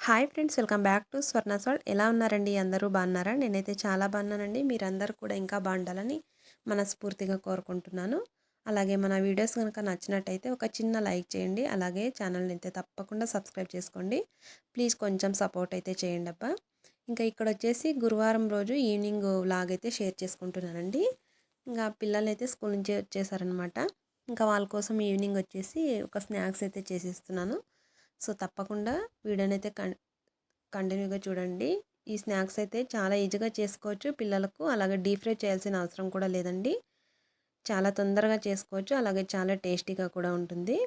Hi friends, welcome back to Swarna's world. ఎలా ఉన్నారండి? అందరూ బాగున్నారా? నేనైతే చాలా బాగున్నానండి. మీరందరూ కూడా ఇంకా బాగుండాలని మనస్ఫూర్తిగా కోరుకుంటున్నాను. అలాగే మన వీడియోస్ కనుక నచ్చినట్టయితే ఒక చిన్న లైక్ చేయండి. అలాగే ఛానల్ని అయితే తప్పకుండా సబ్స్క్రైబ్ చేసుకోండి. ప్లీజ్ కొంచెం సపోర్ట్ అయితే చేయండి అబ్బా. ఇంకా ఇక్కడ వచ్చేసి గురువారం రోజు ఈవినింగ్ వ్లాగ్ అయితే షేర్ చేసుకుంటున్నానండి. ఇంకా పిల్లలు అయితే స్కూల్ నుంచి వచ్చేసారనమాట. ఇంకా వాళ్ళ కోసం ఈవినింగ్ వచ్చేసి ఒక స్నాక్స్ అయితే చేసేస్తున్నాను. సో తప్పకుండా వీడియోని అయితే కంటిన్యూగా చూడండి. ఈ స్నాక్స్ అయితే చాలా ఈజీగా చేసుకోవచ్చు పిల్లలకు. అలాగే డీప్ ఫ్రై చేయాల్సిన అవసరం కూడా లేదండి. చాలా తొందరగా చేసుకోవచ్చు. అలాగే చాలా టేస్టీగా కూడా ఉంటుంది.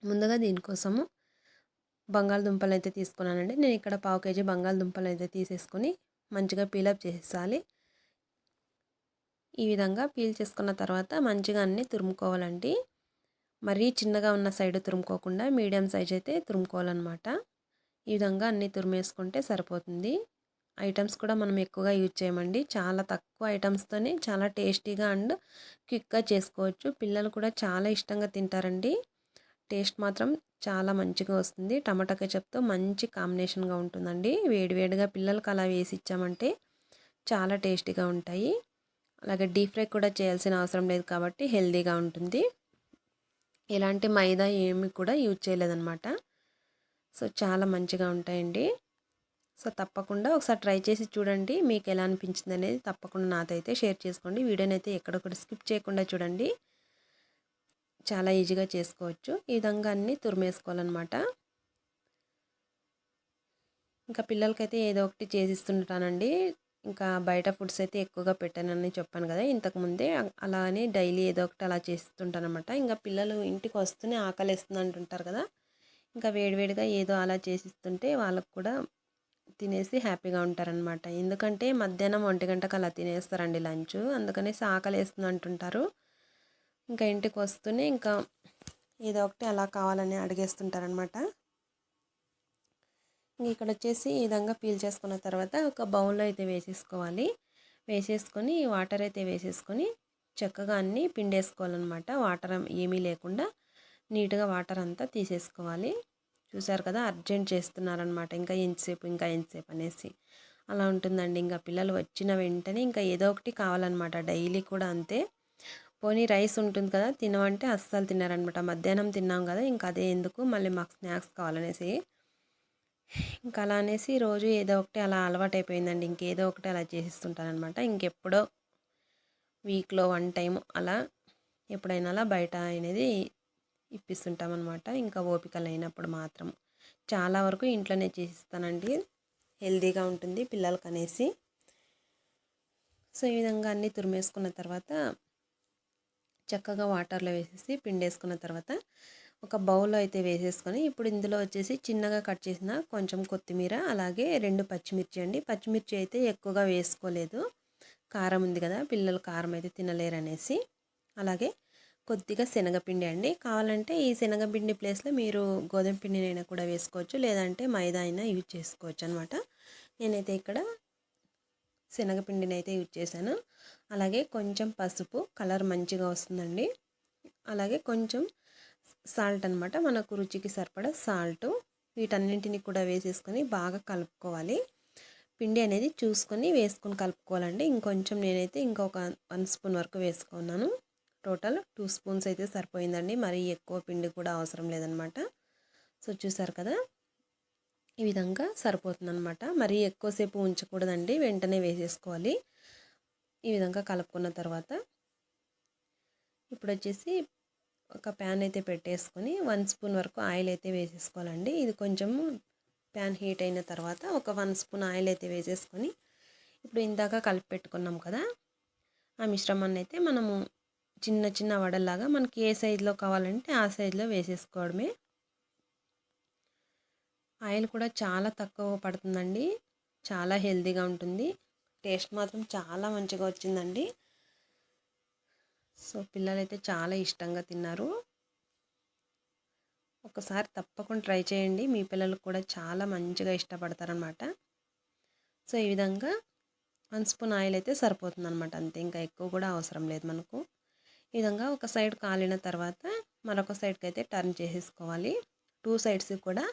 ముందుగా దీనికోసము బంగాళదుంపలు అయితే తీసుకున్నానండి. నేను ఇక్కడ 1/2 కేజీ బంగాళదుంపలు అయితే తీసేసుకొని మంచిగా పీలప్ చేసేసాలి. ఈ విధంగా పీల్ చేసుకున్న తర్వాత మంచిగా అన్నీ తురుముకోవాలండి. మరీ చిన్నగా ఉన్న సైడ్ తురుముకోకుండా మీడియం సైజ్ అయితే తురుముకోవాలన్నమాట. ఈ విధంగా అన్నీ తురిమేసుకుంటే సరిపోతుంది. ఐటమ్స్ కూడా మనం ఎక్కువగా యూజ్ చేయమండి. చాలా తక్కువ ఐటమ్స్తోనే చాలా టేస్టీగా అండ్ క్విక్గా చేసుకోవచ్చు. పిల్లలు కూడా చాలా ఇష్టంగా తింటారండి. టేస్ట్ మాత్రం చాలా మంచిగా వస్తుంది. టమాటా కెచప్తో మంచి కాంబినేషన్గా ఉంటుందండి. వేడివేడిగా పిల్లలకు అలా వేసి ఇచ్చామంటే చాలా టేస్టీగా ఉంటాయి. అలాగే డీప్ ఫ్రై కూడా చేయాల్సిన అవసరం లేదు కాబట్టి హెల్తీగా ఉంటుంది. ఎలాంటి మైదా ఏమి కూడా యూజ్ చేయలేదన్నమాట. సో చాలా మంచిగా ఉంటాయండి. సో తప్పకుండా ఒకసారి ట్రై చేసి చూడండి. మీకు ఎలా అనిపించింది అనేది తప్పకుండా నాతో అయితే షేర్ చేసుకోండి. వీడియోని అయితే ఎక్కడొక్కడ స్కిప్ చేయకుండా చూడండి. చాలా ఈజీగా చేసుకోవచ్చు. ఈ విధంగా అన్నీ తురిమేసుకోవాలన్నమాట. ఇంకా పిల్లలకైతే ఏదో ఒకటి చేసిస్తుంటానండి. ఇంకా బయట ఫుడ్స్ అయితే ఎక్కువగా పెట్టానని చెప్పాను కదా ఇంతకుముందే. అలా అని డైలీ ఏదో ఒకటి అలా చేస్తుంటానమాట. ఇంకా పిల్లలు ఇంటికి వస్తూనే ఆకలిస్తుంది అంటుంటారు కదా. ఇంకా వేడివేడిగా ఏదో అలా చేసిస్తుంటే వాళ్ళకు కూడా తినేసి హ్యాపీగా ఉంటారనమాట. ఎందుకంటే మధ్యాహ్నం 1 గంటకు అలా తినేస్తారండి లంచ్. అందుకనేసి ఆకలేస్తుంది అంటుంటారు. ఇంకా ఇంటికి వస్తూనే ఇంకా ఏదో ఒకటి అలా కావాలని అడిగేస్తుంటారనమాట. ఇక్కడ వచ్చేసి ఈ విధంగా పీల్ చేసుకున్న తర్వాత ఒక బౌల్లో అయితే వేసేసుకోవాలి. వేసేసుకొని వాటర్ అయితే వేసేసుకొని చక్కగా అన్నీ పిండేసుకోవాలన్నమాట. వాటర్ ఏమీ లేకుండా నీట్గా వాటర్ అంతా తీసేసుకోవాలి. చూసారు కదా, అర్జెంట్ చేస్తున్నారనమాట. ఇంకా ఎంతసేపు అనేసి అలా ఉంటుందండి. ఇంకా పిల్లలు వచ్చిన వెంటనే ఇంకా ఏదో ఒకటి కావాలన్నమాట. డైలీ కూడా అంతే. పోనీ రైస్ ఉంటుంది కదా తినమంటే అస్సలు తిన్నారనమాట. మధ్యాహ్నం తిన్నాం కదా ఇంకా అదే ఎందుకు మళ్ళీ మాకు స్నాక్స్ కావాలనేసి ఇంకా అలా అనేసి రోజు ఏదో ఒకటి అలా అలవాటైపోయిందండి. ఇంకేదో ఒకటి అలా చేసిస్తుంటానమాట. ఇంకెప్పుడో వీక్లో 1 టైం అలా ఎప్పుడైనా అలా బయట అనేది ఇప్పిస్తుంటామన్నమాట. ఇంకా ఓపిక లేనప్పుడు మాత్రం. చాలా వరకు ఇంట్లోనే చేసిస్తానండి. హెల్తీగా ఉంటుంది పిల్లలకి అనేసి. సో ఈ విధంగా అన్నీ తురిమేసుకున్న తర్వాత చక్కగా వాటర్లో వేసేసి పిండేసుకున్న తర్వాత ఒక బౌల్లో అయితే వేసేసుకొని ఇప్పుడు ఇందులో వచ్చేసి చిన్నగా కట్ చేసిన కొంచెం కొత్తిమీర, అలాగే 2 పచ్చిమిర్చి అండి. పచ్చిమిర్చి అయితే ఎక్కువగా వేసుకోలేదు. కారం ఉంది కదా, పిల్లలు కారం అయితే తినలేరనేసి. అలాగే కొద్దిగా శనగపిండి అండి. కావాలంటే ఈ శనగపిండి ప్లేస్లో మీరు గోధుమ పిండినైనా కూడా వేసుకోవచ్చు, లేదంటే మైదా అయినా యూజ్ చేసుకోవచ్చు అనమాట. నేనైతే ఇక్కడ శనగపిండిని అయితే యూజ్ చేశాను. అలాగే కొంచెం పసుపు, కలర్ మంచిగా వస్తుందండి. అలాగే కొంచెం సాల్ట్ అనమాట, మనకు రుచికి సరిపడా సాల్ట్. వీటన్నింటిని కూడా వేసేసుకొని బాగా కలుపుకోవాలి. పిండి అనేది చూసుకొని వేసుకొని కలుపుకోవాలండి. ఇంకొంచెం నేనైతే ఇంకొక 1 స్పూన్ వరకు వేసుకున్నాను. టోటల్ 2 స్పూన్స్ అయితే సరిపోయిందండి. మరీ ఎక్కువ పిండి కూడా అవసరం లేదనమాట. సో చూసారు కదా, ఈ విధంగా సరిపోతుందనమాట. మరీ ఎక్కువసేపు ఉంచకూడదండి, వెంటనే వేసేసుకోవాలి. ఈ విధంగా కలుపుకున్న తర్వాత ఇప్పుడు వచ్చేసి ఒక ప్యాన్ అయితే పెట్టేసుకొని 1 స్పూన్ వరకు ఆయిల్ అయితే వేసేసుకోవాలండి. ఇది కొంచెం ప్యాన్ హీట్ అయిన తర్వాత ఒక 1 స్పూన్ ఆయిల్ అయితే వేసేసుకొని ఇప్పుడు ఇందాక కలిపి పెట్టుకున్నాం కదా ఆ మిశ్రమాన్ని అయితే మనము చిన్న చిన్న వడల్లాగా మనకి ఏ సైజులో కావాలంటే ఆ సైజులో వేసేసుకోవడమే. ఆయిల్ కూడా చాలా తక్కువ పడుతుందండి. చాలా హెల్తీగా ఉంటుంది. టేస్ట్ మాత్రం చాలా మంచిగా వచ్చిందండి. సో పిల్లలైతే చాలా ఇష్టంగా తిన్నారు. ఒకసారి తప్పకుండా ట్రై చేయండి. మీ పిల్లలు కూడా చాలా మంచిగా ఇష్టపడతారనమాట. సో ఈ విధంగా 1 స్పూన్ ఆయిల్ అయితే సరిపోతుందన్నమాట. అంతే, ఇంకా ఎక్కువ కూడా అవసరం లేదు మనకు. ఈ విధంగా ఒక సైడ్ కాలిన తర్వాత మరొక సైడ్కి అయితే టర్న్ చేసేసుకోవాలి. 2 సైడ్స్ కూడా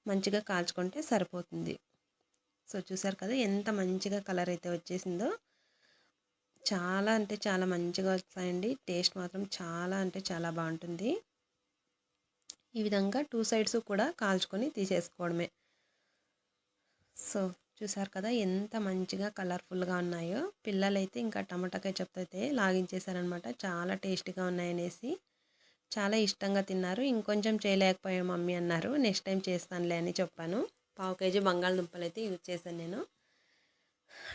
మంచిగా కాల్చుకుంటే సరిపోతుంది. సో చూసారు కదా ఎంత మంచిగా కలర్ అయితే వచ్చేసిందో. చాలా అంటే చాలా మంచిగా వస్తాయండి. టేస్ట్ మాత్రం చాలా అంటే చాలా బాగుంటుంది. ఈ విధంగా 2 సైడ్స్ కూడా కాల్చుకొని తీసేసుకోవడమే. సో చూసారు కదా ఎంత మంచిగా కలర్ఫుల్గా ఉన్నాయో. పిల్లలైతే ఇంకా టమాటా కెచప్ అయితే లాగించేశారనమాట. చాలా టేస్టీగా ఉన్నాయనేసి చాలా ఇష్టంగా తిన్నారు. ఇంకొంచెం చేయలేకపోయాం మమ్మీ అన్నారు. నెక్స్ట్ టైం చేస్తానులే అని చెప్పాను. 1/2 కేజీ బంగాళదుంపలు అయితే యూజ్ చేశాను నేను.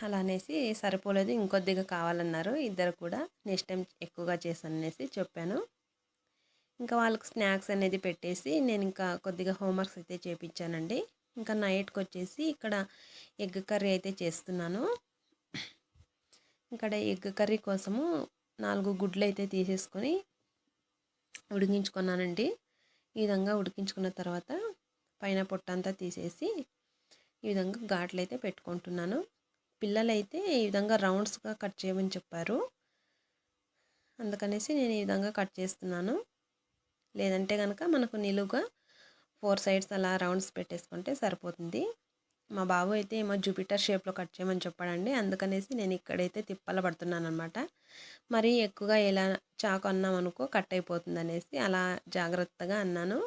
అలా అనేసి సరిపోలేదు ఇంకొద్దిగా కావాలన్నారు ఇద్దరు కూడా. నెక్స్ట్ టైం ఎక్కువగా చేశాను అనేసి చెప్పాను. ఇంకా వాళ్ళకి స్నాక్స్ అనేది పెట్టేసి నేను ఇంకా కొద్దిగా హోంవర్క్స్ అయితే చేపించానండి. ఇంకా నైట్కి వచ్చేసి ఇక్కడ ఎగ్ కర్రీ అయితే చేస్తున్నాను. ఇక్కడ ఎగ్ కర్రీ కోసము 4 గుడ్లు అయితే తీసేసుకొని ఉడికించుకున్నానండి. ఈ విధంగా ఉడికించుకున్న తర్వాత పైన పొట్టంతా తీసేసి ఈ విధంగా ఘాట్లు అయితే పెట్టుకుంటున్నాను. పిల్లలైతే ఈ విధంగా రౌండ్స్గా కట్ చేయమని చెప్పారు. అందుకనేసి నేను ఈ విధంగా కట్ చేస్తున్నాను. లేదంటే కనుక మనకు నిలువుగా 4 సైడ్స్ అలా రౌండ్స్ పెట్టేసుకుంటే సరిపోతుంది. మా బాబు అయితే ఏమో జూపిటర్ షేప్లో కట్ చేయమని చెప్పాడండి. అందుకనేసి నేను ఇక్కడైతే తిప్పల పడుతున్నాను అనమాట. మరీ ఎక్కువగా ఎలా చాకు అన్నాం అనుకో కట్ అయిపోతుంది అనేసి అలా జాగ్రత్తగా అన్నాను.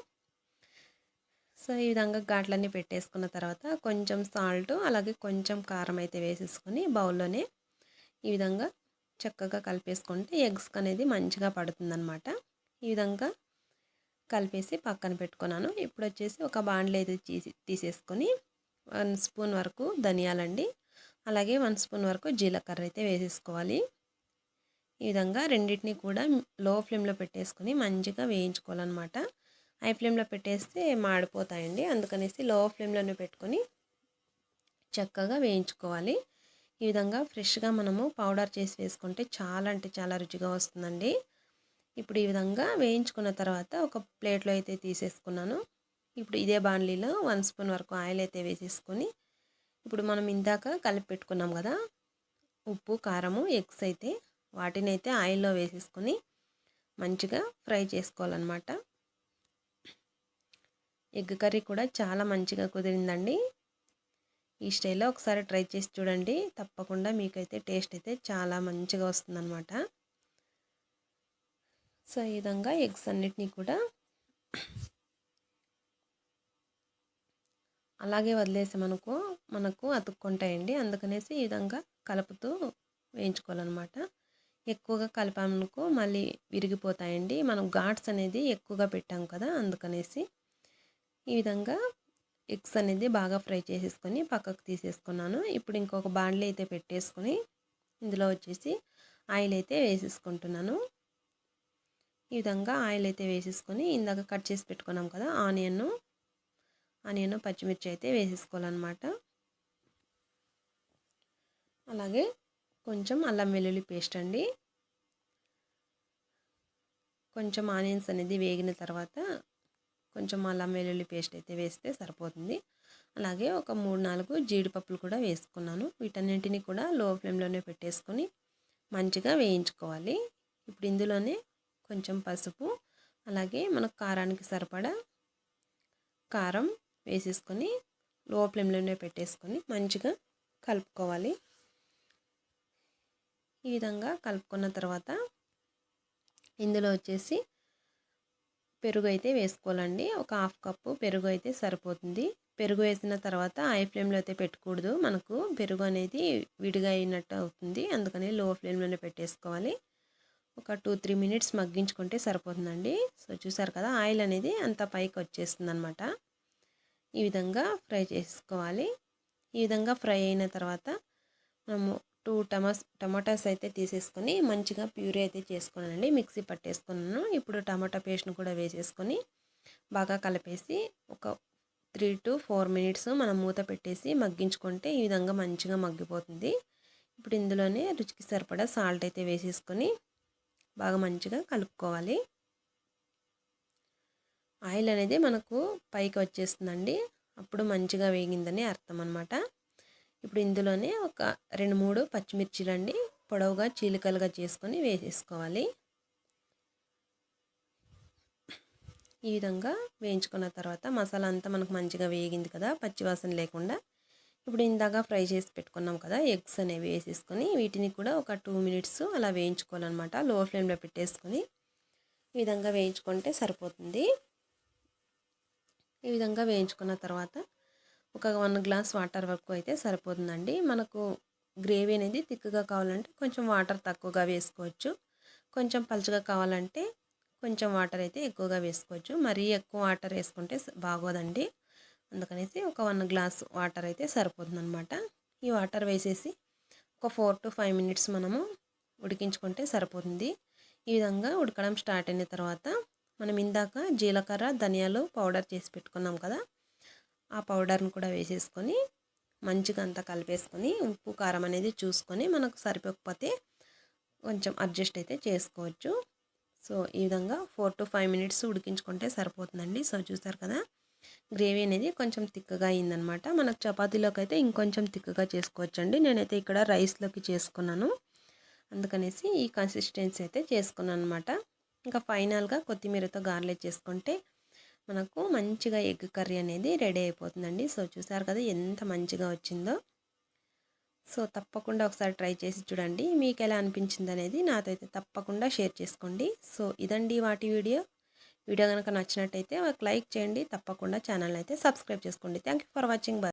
సో ఈ విధంగా ఘాట్లన్నీ పెట్టేసుకున్న తర్వాత కొంచెం సాల్ట్ అలాగే కొంచెం కారం అయితే వేసేసుకొని బౌల్లోనే ఈ విధంగా చక్కగా కలిపేసుకుంటే ఎగ్స్ అనేది మంచిగా పడుతుందన్నమాట. ఈ విధంగా కలిపేసి పక్కన పెట్టుకున్నాను. ఇప్పుడు వచ్చేసి ఒక బాండ్లో అయితే తీసేసుకొని 1 స్పూన్ వరకు ధనియాలండి, అలాగే 1 స్పూన్ వరకు జీలకర్ర అయితే వేసేసుకోవాలి. ఈ విధంగా రెండింటిని కూడా లో ఫ్లేమ్లో పెట్టేసుకొని మంచిగా వేయించుకోవాలన్నమాట. హై ఫ్లేమ్లో పెట్టేస్తే మాడిపోతాయండి. అందుకనేసి లో ఫ్లేమ్లోనే పెట్టుకొని చక్కగా వేయించుకోవాలి. ఈ విధంగా ఫ్రెష్గా మనము పౌడర్ చేసి వేసుకుంటే చాలా అంటే చాలా రుచిగా వస్తుందండి. ఇప్పుడు ఈ విధంగా వేయించుకున్న తర్వాత ఒక ప్లేట్లో అయితే తీసేసుకున్నాను. ఇప్పుడు ఇదే బాండ్లీలో 1 స్పూన్ వరకు ఆయిల్ అయితే వేసేసుకొని ఇప్పుడు మనం ఇందాక కలిపి పెట్టుకున్నాం కదా ఉప్పు కారము ఎగ్స్ అయితే వాటిని అయితే ఆయిల్లో వేసేసుకొని మంచిగా ఫ్రై చేసుకోవాలన్నమాట. ఎగ్ కర్రీ కూడా చాలా మంచిగా కుదిరిందండి. ఈ స్టైల్లో ఒకసారి ట్రై చేసి చూడండి. తప్పకుండా మీకైతే టేస్ట్ అయితే చాలా మంచిగా వస్తుందన్నమాట. సో ఈ విధంగా ఎగ్స్ అన్నిటినీ కూడా అలాగే వదిలేసామనుకో మనకు అతుక్కుంటాయండి. అందుకనేసి ఈ విధంగా కలుపుతూ వేయించుకోవాలన్నమాట. ఎక్కువగా కలిపామనుకో మళ్ళీ విరిగిపోతాయండి. మనం ఘాట్స్ అనేది ఎక్కువగా పెట్టాం కదా, అందుకనేసి ఈ విధంగా ఎగ్స్ అనేది బాగా ఫ్రై చేసేసుకొని పక్కకు తీసేసుకున్నాను. ఇప్పుడు ఇంకొక బాండ్లీ అయితే పెట్టేసుకొని ఇందులో వచ్చేసి ఆయిల్ అయితే వేసేసుకుంటున్నాను. ఈ విధంగా ఆయిల్ అయితే వేసేసుకొని ఇందాక కట్ చేసి పెట్టుకున్నాం కదా ఆనియన్ పచ్చిమిర్చి అయితే వేసేసుకోవాలన్నమాట. అలాగే కొంచెం అల్లం వెల్లుల్లి పేస్ట్ అండి. కొంచెం ఆనియన్స్ అనేది వేగిన తర్వాత కొంచెం అల్లం వెల్లుల్లి పేస్ట్ అయితే వేస్తే సరిపోతుంది. అలాగే ఒక 3-4 జీడిపప్పులు కూడా వేసుకున్నాను. వీటన్నింటినీ కూడా లో ఫ్లేమ్లోనే పెట్టేసుకొని మంచిగా వేయించుకోవాలి. ఇప్పుడు ఇందులోనే కొంచెం పసుపు అలాగే మనకు కారానికి సరిపడా కారం వేసేసుకొని లో ఫ్లేమ్లోనే పెట్టేసుకొని మంచిగా కలుపుకోవాలి. ఈ విధంగా కలుపుకున్న తర్వాత ఇందులో వచ్చేసి పెరుగు అయితే వేసుకోవాలండి. ఒక 1/2 కప్పు పెరుగు అయితే సరిపోతుంది. పెరుగు వేసిన తర్వాత హై ఫ్లేమ్లో అయితే పెట్టకూడదు. మనకు పెరుగు అనేది విడిగా అయినట్టు అవుతుంది. అందుకని లో ఫ్లేమ్లోనే పెట్టేసుకోవాలి. ఒక 2-3 మినిట్స్ మగ్గించుకుంటే సరిపోతుందండి. సో చూసారు కదా ఆయిల్ అనేది అంత పైకి వచ్చేస్తుంది అనమాట. ఈ విధంగా ఫ్రై చేసుకోవాలి. ఈ విధంగా ఫ్రై అయిన తర్వాత మనము 2 టమాటాస్ అయితే తీసేసుకొని మంచిగా ప్యూరీ అయితే చేసుకున్నానండి. మిక్సీ పట్టేసుకున్నాను. ఇప్పుడు టమాటా పేస్ట్ను కూడా వేసేసుకొని బాగా కలిపేసి ఒక 3-4 మినిట్స్ మనం మూత పెట్టేసి మగ్గించుకుంటే ఈ విధంగా మంచిగా మగ్గిపోతుంది. ఇప్పుడు ఇందులోనే రుచికి సరిపడా సాల్ట్ అయితే వేసేసుకొని బాగా మంచిగా కలుపుకోవాలి. ఆయిల్ అనేది మనకు పైకి వచ్చేస్తుందండి. అప్పుడు మంచిగా వేగిందని అర్థం అనమాట. ఇప్పుడు ఇందులోనే ఒక 2-3 పచ్చిమిర్చిలండి పొడవుగా చీలికలుగా చేసుకొని వేసేసుకోవాలి. ఈ విధంగా వేయించుకున్న తర్వాత మసాలా అంతా మనకు మంచిగా వేగింది కదా, పచ్చివాసన లేకుండా. ఇప్పుడు ఇందాక ఫ్రై చేసి పెట్టుకున్నాం కదా ఎగ్స్ అనేవి వేసేసుకొని వీటిని కూడా ఒక 2 మినిట్స్ అలా వేయించుకోవాలన్నమాట. లో ఫ్లేమ్లో పెట్టేసుకొని ఈ విధంగా వేయించుకుంటే సరిపోతుంది. ఈ విధంగా వేయించుకున్న తర్వాత ఒక 1 గ్లాస్ వాటర్ వరకు అయితే సరిపోతుందండి. మనకు గ్రేవీ అనేది థిక్గా కావాలంటే కొంచెం వాటర్ తక్కువగా వేసుకోవచ్చు. కొంచెం పలుచగా కావాలంటే కొంచెం వాటర్ అయితే ఎక్కువగా వేసుకోవచ్చు. మరీ ఎక్కువ వాటర్ వేసుకుంటే బాగోదండి. అందుకనేసి ఒక 1 గ్లాస్ వాటర్ అయితే సరిపోతుందన్నమాట. ఈ వాటర్ వేసేసి ఒక 4 to 5 మినిట్స్ మనము ఉడికించుకుంటే సరిపోతుంది. ఈ విధంగా ఉడకడం స్టార్ట్ అయిన తర్వాత మనం ఇందాక జీలకర్ర ధనియాలు పౌడర్ చేసి పెట్టుకున్నాం కదా, ఆ పౌడర్ని కూడా వేసేసుకొని మంచిగా అంతా కలిపేసుకొని ఉప్పు కారం అనేది చూసుకొని మనకు సరిపోకపోతే కొంచెం అడ్జస్ట్ అయితే చేసుకోవచ్చు. సో ఈ విధంగా 4 to 5 మినిట్స్ ఉడికించుకుంటే సరిపోతుందండి. సో చూసారు కదా గ్రేవీ అనేది కొంచెం థిక్గా అయిందనమాట. మనకు చపాతీలోకి అయితే ఇంకొంచెం థిక్గా చేసుకోవచ్చండి. నేనైతే ఇక్కడ రైస్లోకి చేసుకున్నాను, అందుకనేసి ఈ కన్సిస్టెన్సీ అయితే చేసుకున్నాను అనమాట. ఇంకా ఫైనల్గా కొత్తిమీరతో గార్నిష్ చేసుకుంటే మనకు మంచిగా ఎగ్ కర్రీ అనేది రెడీ అయిపోతుందండి. సో చూసారు కదా ఎంత మంచిగా వచ్చిందో. సో తప్పకుండా ఒకసారి ట్రై చేసి చూడండి. మీకు ఎలా అనిపించింది అనేది నాతో అయితే తప్పకుండా షేర్ చేసుకోండి. సో ఇదండి వాటి వీడియో. వీడియో కనుక నచ్చినట్టయితే ఒక లైక్ చేయండి. తప్పకుండా ఛానల్ అయితే సబ్స్క్రైబ్ చేసుకోండి. Thank you for watching.